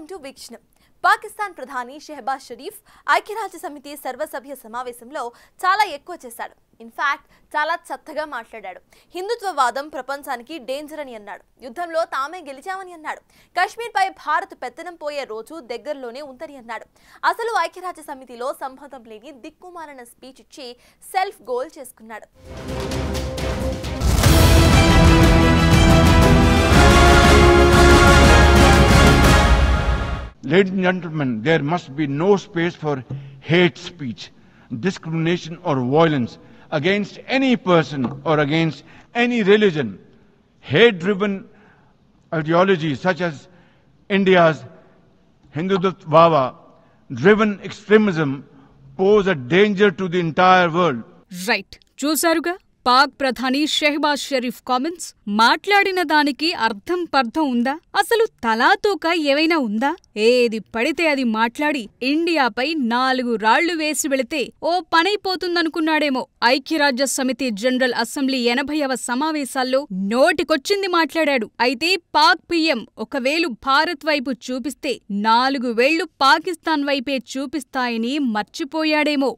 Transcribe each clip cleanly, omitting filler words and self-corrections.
Welcome to వీక్షణం. Pakistan ప్రధాని షెహబాజ్ షరీఫ్ ఐక్యరాజ్య సమితి సర్వసభ్య సమావేశంలో చాలా ఎక్కువ చేశాడు. ఇన్ఫాక్ట్ చాలా చక్కగా మాట్లాడాడు. హిందుత్వవాదం ప్రపంచానికి డేంజర్ అని అన్నాడు. యుద్ధంలో తామే గెలిచామని అన్నాడు. కశ్మీర్పై భారత్ పెత్తనం పోయే రోజు దగ్గరలోనే ఉందని అన్నాడు. అసలు ఐక్యరాజ్య సమితిలో సంబంధం లేని దిక్కుమాలిన స్పీచ్ ఇచ్చి సెల్ఫ్ గోల్ చేసుకున్నాడు. Ladies and gentlemen, there must be no space for hate speech, discrimination or violence against any person or against any religion. Hate-driven ideologies such as India's Hindutva-driven extremism pose a danger to the entire world. Right. చూసారుగా పాక్ ప్రధాని Shehbaz Sharif comments. మాట్లాడిన దానికి అర్థం పర్థం ఉందా? అసలు తలాతూక ఏవైనా ఉందా? ఏది పడితే అది మాట్లాడి ఇండియాపై 4 రాళ్లు వేసి వెళితే ఓ పనైపోతుందనుకున్నాడేమో. ఐక్యరాజ్య సమితి జనరల్ అసెంబ్లీ 80వ సమావేశాల్లో నోటికొచ్చింది మాట్లాడాడు. అయితే పాక్ పీఎం ఒకవేళ భారత్ వైపు చూపిస్తే 4 వేళ్లు పాకిస్తాన్ వైపే చూపిస్తాయని మర్చిపోయాడేమో.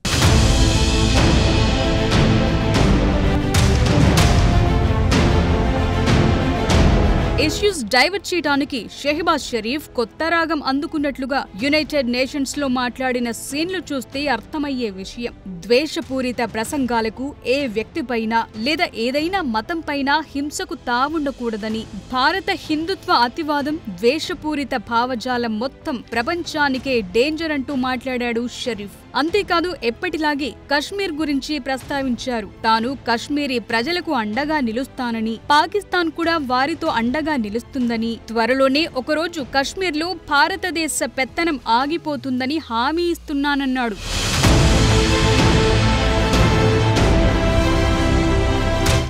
ఇష్యూస్ డైవర్ట్ చేయడానికి షెహబాజ్ షరీఫ్ కొత్త రాగం అందుకున్నట్లుగా యునైటెడ్ నేషన్స్ లో మాట్లాడిన సీన్లు చూస్తే అర్థమయ్యే విషయం. ద్వేషపూరిత ప్రసంగాలకు ఏ వ్యక్తిపైనా లేదా ఏదైనా మతంపైనా హింసకు తావుండకూడదని, భారత హిందుత్వ అతివాదం, ద్వేషపూరిత భావజాలం మొత్తం ప్రపంచానికే డేంజర్ అంటూ మాట్లాడాడు షరీఫ్. అంతేకాదు ఎప్పటిలాగే కశ్మీర్ గురించి ప్రస్తావించారు. తాను కశ్మీరీ ప్రజలకు అండగా నిలుస్తానని, పాకిస్తాన్ కూడా వారితో అండగా నిలుస్తుందని, త్వరలోనే ఒకరోజు కశ్మీర్లో భారతదేశ పెత్తనం ఆగిపోతుందని హామీ ఇస్తున్నానన్నాడు.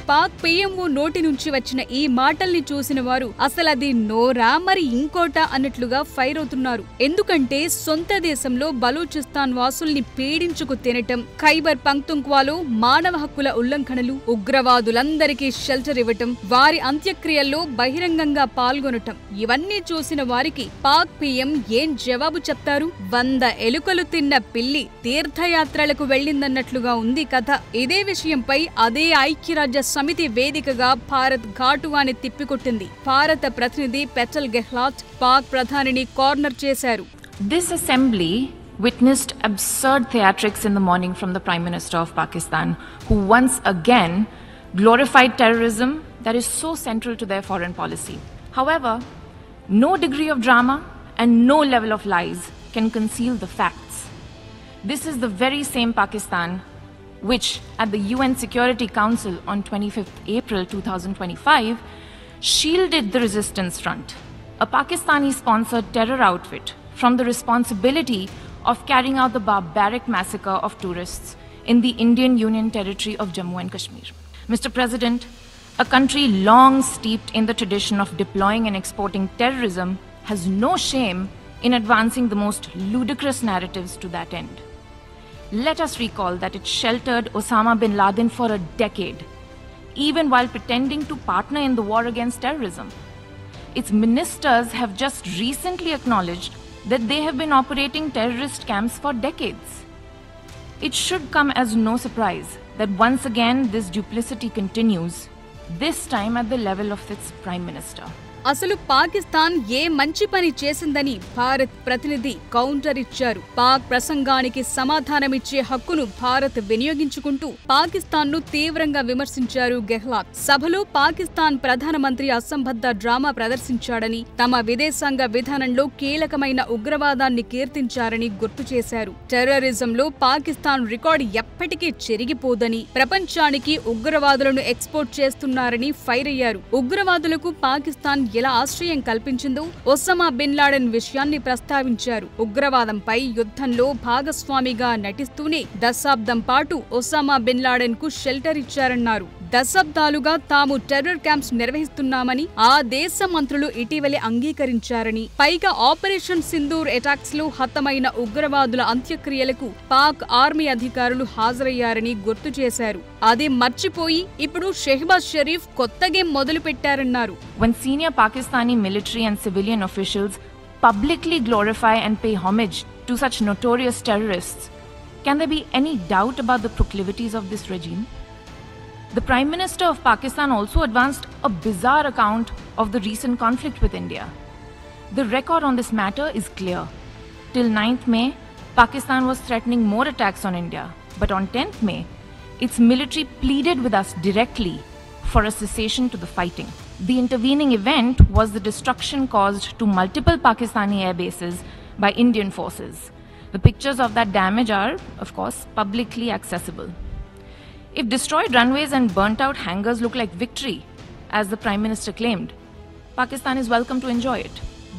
పాక్ పీఎంఓ నోటి నుంచి వచ్చిన ఈ మాటల్ని చూసిన వారు అసలది నోరా మరి ఇంకోటా అన్నట్లుగా ఫైర్ అవుతున్నారు. ఎందుకంటే సొంత దేశంలో బలూచిస్తాన్ వాసుల్ని పీడించుకు తినటం, ఖైబర్ పంక్తుంక్వాలో మానవ హక్కుల ఉల్లంఘనలు, ఉగ్రవాదులందరికీ షెల్టర్ ఇవ్వటం, వారి అంత్యక్రియల్లో బహిరంగంగా పాల్గొనటం, ఇవన్నీ చూసిన వారికి పాక్ పీఎం ఏం జవాబు చెప్తారు? 100 ఎలుకలు తిన్న పిల్లి తీర్థయాత్రలకు వెళ్లిందన్నట్లుగా ఉంది కథ. ఇదే విషయంపై అదే ఐక్యరాజ్య సమితి వేదికగా భారత్ ఘాటుగాని తిప్పికొట్టింది. భారత ప్రతినిధి పెటల్ గెహ్లాట్ పాక్ ప్రధానిని కార్నర్ చేశారు. This assembly witnessed absurd theatrics in the morning from the Prime Minister of Pakistan, who once again glorified terrorism that is so central to their foreign policy. However, no degree of drama and no level of lies can conceal the facts. This is the very same Pakistan which at the UN Security Council on 25th April 2025 shielded the resistance front, a Pakistani-sponsored terror outfit, from the responsibility of carrying out the barbaric massacre of tourists in the Indian Union territory of Jammu and Kashmir. Mr. President, a country long steeped in the tradition of deploying and exporting terrorism has no shame in advancing the most ludicrous narratives to that end. Let us recall that it sheltered Osama bin Laden for a decade, even while pretending to partner in the war against terrorism. Its ministers have just recently acknowledged that they have been operating terrorist camps for decades. It should come as no surprise that once again this duplicity continues, this time at the level of its Prime Minister. అసలు పాకిస్తాన్ ఏ మంచి పని చేసిందని భారత్ ప్రతినిధి counter ఇచ్చారు. పాక్ ప్రసంగానికి సమాధానమిచ్చే హక్కును భారత్ వినియోగించుకుంటూ పాకిస్తాన్ను తీవ్రంగా విమర్శించారు గెహ్లాట్. సభలో పాకిస్తాన్ ప్రధానమంత్రి అసంబద్ధ డ్రామా ప్రదర్శించాడని, తమ విదేశాంగ విధానంలో కీలకమైన ఉగ్రవాదాన్ని కీర్తించారని గుర్తు చేశారు. టెర్రరిజంలో పాకిస్తాన్ రికార్డు ఎప్పటికీ చెరిగిపోదని, ప్రపంచానికి ఉగ్రవాదులను ఎక్స్పోర్ట్ చేస్తున్నారని ఫైర్ అయ్యారు. ఉగ్రవాదులకు పాకిస్తాన్ ఎలా ఆశ్రయం కల్పించిందో ఒసామా బిన్ లాడెన్ విషయాన్ని ప్రస్తావించారు. ఉగ్రవాదంపై యుద్ధంలో భాగస్వామిగా నటిస్తూనే దశాబ్దం పాటు ఒసామా బిన్ లాడెన్ కు షెల్టర్ ఇచ్చారన్నారు. దశాబ్దాలుగా తాము టెర్రర్ క్యాంప్స్ నిర్వహిస్తున్నామని ఆ దేశ మంత్రులు ఇటీవలే అంగీకరించారని, పైగా ఆపరేషన్ సింధూర్ అటాక్స్ లో హతమైన ఉగ్రవాదుల అంత్యక్రియలకు పాక్ ఆర్మీ అధికారులు హాజరయ్యారని గుర్తు చేశారు. అది మర్చిపోయి ఇప్పుడు షెహబాజ్ షరీఫ్ కొత్త గేమ్ మొదలు పెట్టారన్నారు. When senior Pakistani military and civilian officials publicly glorify and pay homage to such notorious terrorists, can there be any doubt about the proclivities of this regime? The Prime Minister of Pakistan also advanced a bizarre account of the recent conflict with India. The record on this matter is clear. Till 9th May, Pakistan was threatening more attacks on India. But on 10th May, its military pleaded with us directly for a cessation to the fighting. The intervening event was the destruction caused to multiple Pakistani air bases by Indian forces. The pictures of that damage are, of course, publicly accessible. If destroyed runways and burnt out hangars look like victory, as the Prime Minister claimed, Pakistan is welcome to enjoy it.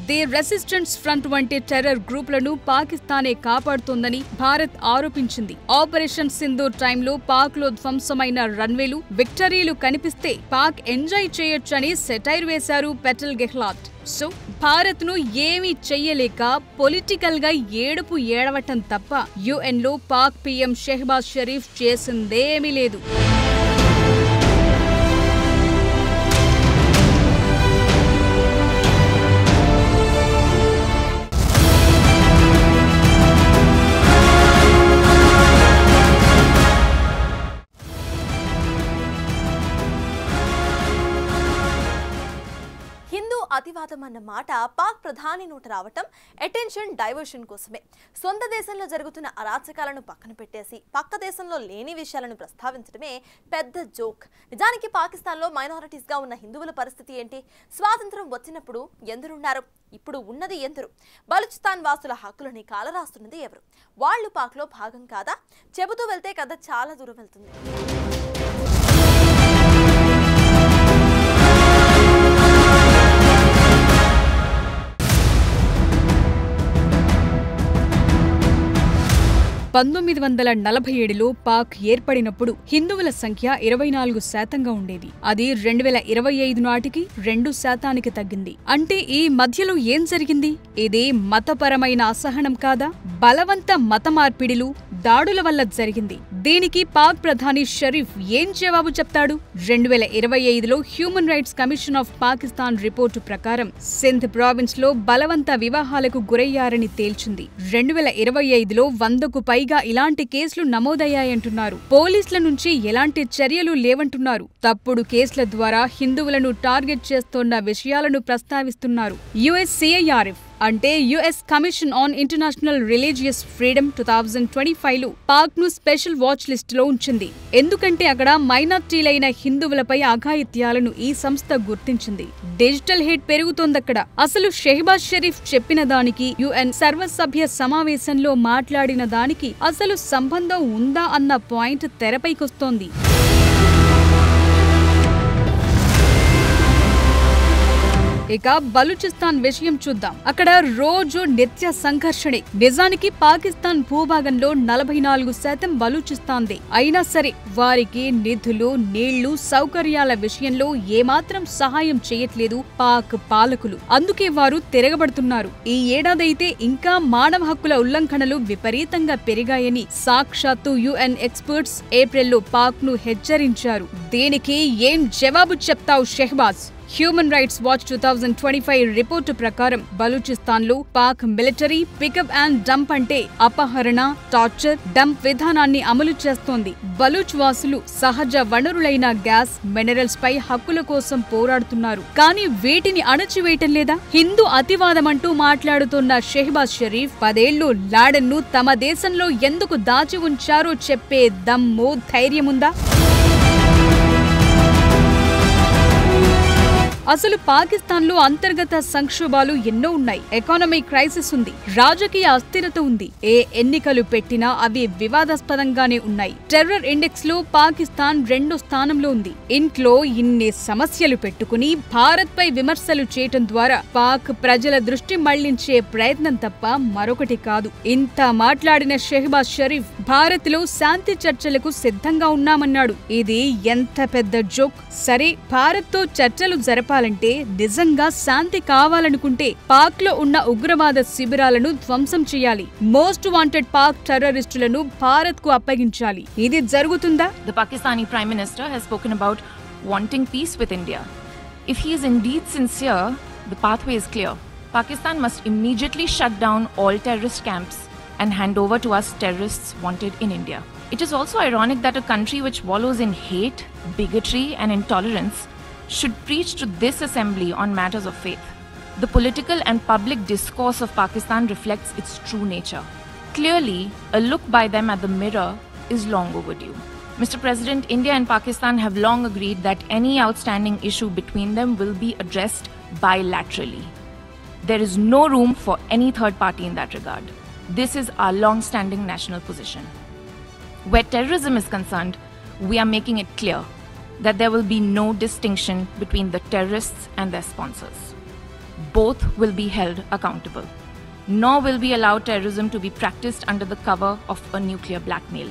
The resistance front వంటి terror గ్రూపులను పాకిస్తానే కాపాడుతోందని Bharat ఆరోపించింది. Operation Sindoor టైంలో పాక్ లో ధ్వంసమైన రన్వేలు, విక్టరీలు కనిపిస్తే Pak enjoy చేయొచ్చని satire వేశారు petal Gehlot. So Bharat ను ఏమీ చెయ్యలేక political గా ఏడుపు ఏడవటం తప్ప యుఎన్ లో పాక్ పీఎం షెహబాజ్ షరీఫ్ చేసిందేమీ లేదు. అతివాదం అన్న మాట పాక్ ప్రధాని నోట రావటం అటెన్షన్ డైవర్షన్ కోసమే. సొంత దేశంలో జరుగుతున్న అరాచకాలను పక్కన పెట్టేసి పక్క దేశంలో లేని విషయాలను ప్రస్తావించడమే పెద్ద జోక్. నిజానికి పాకిస్తాన్లో మైనారిటీస్ గా ఉన్న హిందువుల పరిస్థితి ఏంటి? స్వాతంత్రం వచ్చినప్పుడు ఎందరున్నారు? ఇప్పుడు ఉన్నది ఎందరు? బలూచిస్తాన్ వాసుల హక్కులని కాలరాస్తున్నది ఎవరు? వాళ్ళు పాక్లో భాగం కాదా? చెబుతూ వెళ్తే కథ చాలా దూరం వెళ్తుంది. 1947లో పాక్ ఏర్పడినప్పుడు హిందువుల సంఖ్య 24% ఉండేది. అది 2025 నాటికి 2% తగ్గింది. అంటే ఈ మధ్యలో ఏం జరిగింది? ఇది మతపరమైన అసహనం కాదా? బలవంత మత మార్పిడిలు, దాడుల వల్ల జరిగింది. దీనికి పాక్ ప్రధాని షరీఫ్ ఏం జవాబు చెప్తాడు? 2025లో human rights commission of Pakistan report ప్రకారం సింధ్ ప్రావిన్స్ లో బలవంత వివాహాలకు గురయ్యారని తేల్చింది. 2025లో 100కు పైగా ఇలాంటి కేసులు నమోదయ్యాయంటున్నారు. పోలీసుల నుంచి ఎలాంటి చర్యలు లేవంటున్నారు. తప్పుడు కేసుల ద్వారా హిందువులను టార్గెట్ చేస్తోన్న విషయాలను ప్రస్తావిస్తున్నారు. USCIRF అంటే US commission on international religious freedom 2025లో పాక్ ను స్పెషల్ వాచ్ లిస్ట్ లో ఉంచింది. ఎందుకంటే అక్కడ మైనార్టీలైన హిందువులపై అఘాయిత్యాలను ఈ సంస్థ గుర్తించింది. డిజిటల్ హిట్ పెరుగుతోందక్కడ. అసలు షెహబాజ్ షరీఫ్ చెప్పిన దానికి, UN సర్వసభ్య సమావేశంలో మాట్లాడిన దానికి అసలు సంబంధం ఉందా అన్న పాయింట్ తెరపైకొస్తోంది. ఇక బలూచిస్తాన్ విషయం చూద్దాం. అక్కడ రోజు నిత్య సంఘర్షణే. నిజానికి పాకిస్తాన్ భూభాగంలో 44% బలూచిస్తాన్దే. అయినా సరే వారికి నిధులు, నీళ్లు, సౌకర్యాల విషయంలో ఏమాత్రం సహాయం చేయట్లేదు పాక్ పాలకులు. అందుకే వారు తిరగబడుతున్నారు. ఈ ఏడాదైతే ఇంకా మానవ హక్కుల ఉల్లంఘనలు విపరీతంగా పెరిగాయని సాక్షాత్తు UN ఎక్స్పర్ట్స్ ఏప్రిల్లో పాక్ ను హెచ్చరించారు. దీనికి ఏం జవాబు చెప్తావు Shehbaz? Human rights watch 2025 report ప్రకారం బలూచిస్తాన్లో Pak military pickup and dump అంటే అపహరణ, టార్చర్, డంప్ విధానాన్ని అమలు చేస్తోంది. బలూచ్ వాసులు సహజ వనరులైన గ్యాస్, మినరల్స్ పై హక్కుల కోసం పోరాడుతున్నారు. కానీ వీటిని అణచివేయటం లేదా? హిందూ అతివాదమంటూ మాట్లాడుతున్న షెహబాజ్ షరీఫ్ 10 ఏళ్లు లాడెన్ ను తమ దేశంలో ఎందుకు దాచి ఉంచారో చెప్పే దమ్ము, ధైర్యముందా? అసలు పాకిస్తాన్లో అంతర్గత సంక్షోభాలు ఎన్నో ఉన్నాయి. ఎకానమీ క్రైసిస్ ఉంది, రాజకీయ అస్థిరత ఉంది. ఏ ఎన్నికలు పెట్టినా అవి వివాదాస్పదంగానే ఉన్నాయి. టెర్రర్ ఇండెక్స్ లో పాకిస్తాన్ 2వ స్థానంలో ఉంది. ఇంట్లో ఇన్ని సమస్యలు పెట్టుకుని భారత్ పై విమర్శలు చేయటం ద్వారా పాక్ ప్రజల దృష్టి మళ్లించే ప్రయత్నం తప్ప మరొకటి కాదు. ఇంత మాట్లాడిన షెహబాజ్ షరీఫ్ భారత్ లో శాంతి చర్చలకు సిద్ధంగా ఉన్నామన్నాడు. ఇది ఎంత పెద్ద జోక్. సరే, భారత్ తో చర్చలు జరపాలంటే, నిజంగా శాంతి కావాలనుకుంటే పాక్ లో ఉన్న ఉగ్రవాద శిబిరాలను ధ్వంసం చేయాలి. మోస్ట్ వాంటెడ్ పాక్ టెర్రరిస్టులను భారత్ కు అప్పగించాలి. ఇది జరుగుతుందా? The Pakistani Prime Minister has spoken about wanting peace with India. If he is indeed sincere, the pathway is clear. Pakistan must immediately shut down all terrorist camps and hand over to us terrorists wanted in India. It is also ironic that a country which wallows in hate, bigotry, and intolerance should preach to this assembly on matters of faith. The political and public discourse of Pakistan reflects its true nature. Clearly, a look by them at the mirror is long overdue. Mr. President, India and Pakistan have long agreed that any outstanding issue between them will be addressed bilaterally. There is no room for any third party in that regard. This is our long-standing national position. Where terrorism is concerned, we are making it clear that there will be no distinction between the terrorists and their sponsors. Both will be held accountable. Nor will we allow terrorism to be practiced under the cover of a nuclear blackmail.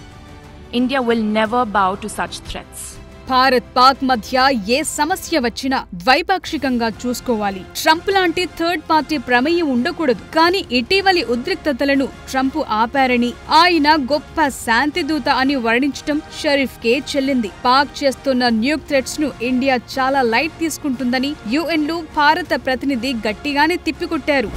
India will never bow to such threats. Bharat Pak మధ్య ఏ సమస్య వచ్చినా ద్వైపాక్షికంగా చూసుకోవాలి. Trump లాంటి third party ప్రమేయం ఉండకూడదు. కానీ ఇటీవలి ఉద్రిక్తతలను Trump ఆపారని, ఆయన గొప్ప శాంతిదూత అని వర్ణించడం షరీఫ్ కే చెల్లింది. పాక్ చేస్తున్న న్యూక్ థ్రెట్స్ ను ఇండియా చాలా లైట్ తీసుకుంటుందని UN లో భారత ప్రతినిధి గట్టిగానే తిప్పికొట్టారు.